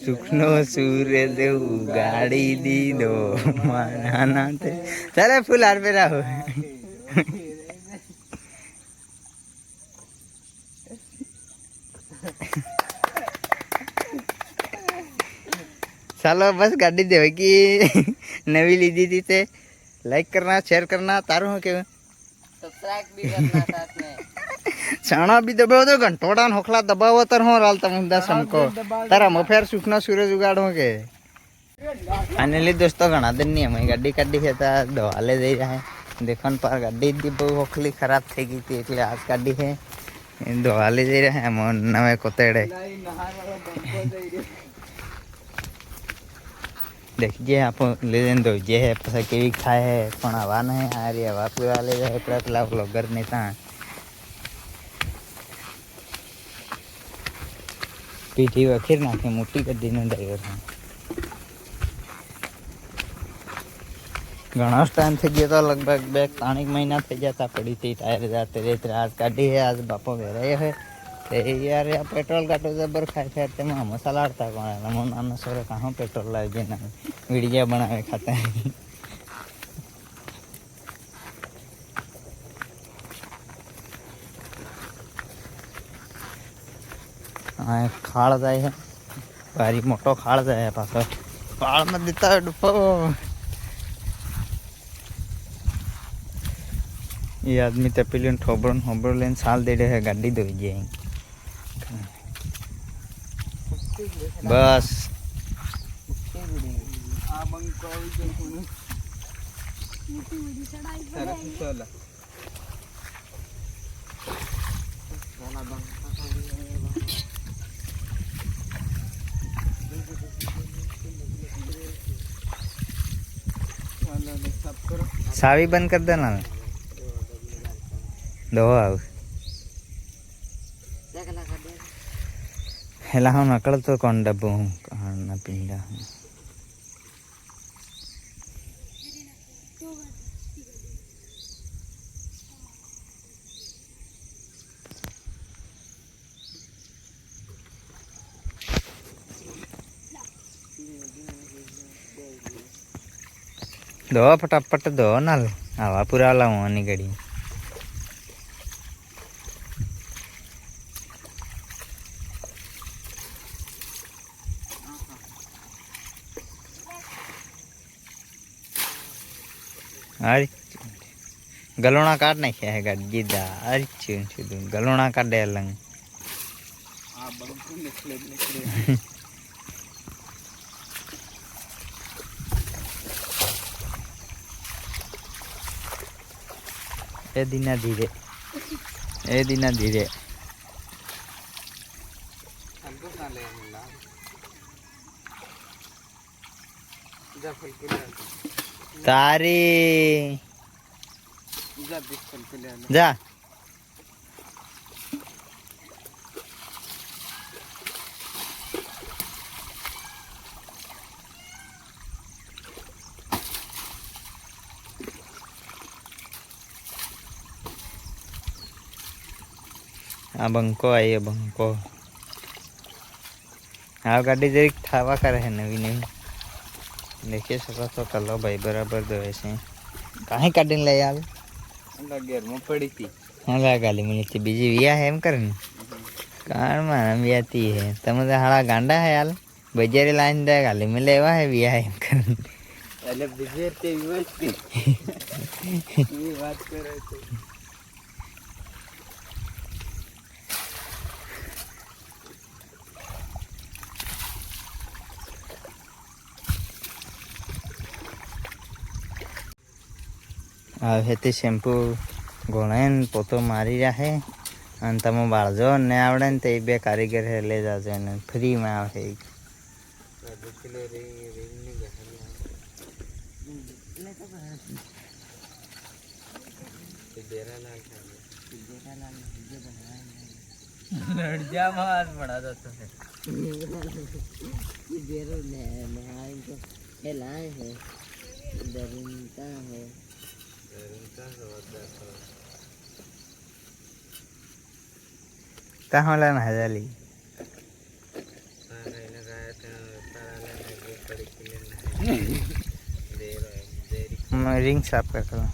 सुखनो सूरज उगाड़ी दी दो माना थे चले फुल हार पे रहो चलो बस गाड़ी दे कि नवी लीधी थी ते लाइक करना शेयर करना तारू हो के सब्सक्राइब भी करना साथ में छाना भी दबाओ तो घंटोड़ा होखला दबाओ तर हो राल तम दस हमको तारा मफेर सुखना सूरज उगाड़ो के फाइनली दोस्तों घना दिन नहीं हमें गाड़ी काढ़ी है दवाले दे रहा है देखन पर गाड़ी दी बहु होखली खराब थी गई थी એટલે आज गाड़ी है दवाले दे रहा है मन नवे कोतेड़े देखिए आप ले लें दो ये है पसा केवी खाए है पण हवा नहीं आ रही हवा पूरा ले जाए पेला ब्लॉगर नहीं था पीठी वखीर नाखे मोटी गड्डी ने ड्राइवर है घना टाइम थी गया तो लगभग 2-3 महीना थी जाता पड़ी थी टायर जाते रहते आज गाड़ी है आज बापो घेरे है यार या पेट्रोल काटो जबर खाए थे ते मसाला आड़ता कौन है मन आना सोरे कहाँ पेट्रोल लाए जे ना वीडियो बनावे खाता है हाँ खाड़ जाए है भारी मोटो खाड़ जाए है पास पाड़ में देता है डुप्पो ये आदमी तपीलियन ठोबरन लेन साल दे रहे है गाड़ी दो जे बस सावी बंद कर देना दो आओ हेला हम नकल तो कौन डब्बो हूँ कहाँ ना पिंडा हूँ दो फटाफट दो नाल हवा पूरा लाऊं गड़ी अरे गलोना काट नहीं है गाड़ी दा अरे चुन गलोना काट दे लंग ए दिना धीरे तारी जा बंको आई है बंको हाँ गाड़ी जरी थावा करे है नवी देखिए सका तो कलो भाई बराबर दो ऐसे कहीं काटिन ले यार गेर में पड़ी थी हाँ गाली मिली थी बीजी विया है एम करनी कार में वियाती है तम तो हाड़ा गांडा है यार बजारे लाइन दे गाली में लेवा है विया है एम करनी अरे बीजे ते ये बात कर रहे थे हेती शैम्पू घोड़ेन पोतो मारी रहा है अन तमो बाळजो ने आवड़े ने ते बे कारीगर है ले जाजो ने फ्री में आवे लड़जा मार बड़ा जाता है बेरो ने नहाई को हेलाए है दरिंता है कहाँ लाना है जाली रिंग साफ कर करो।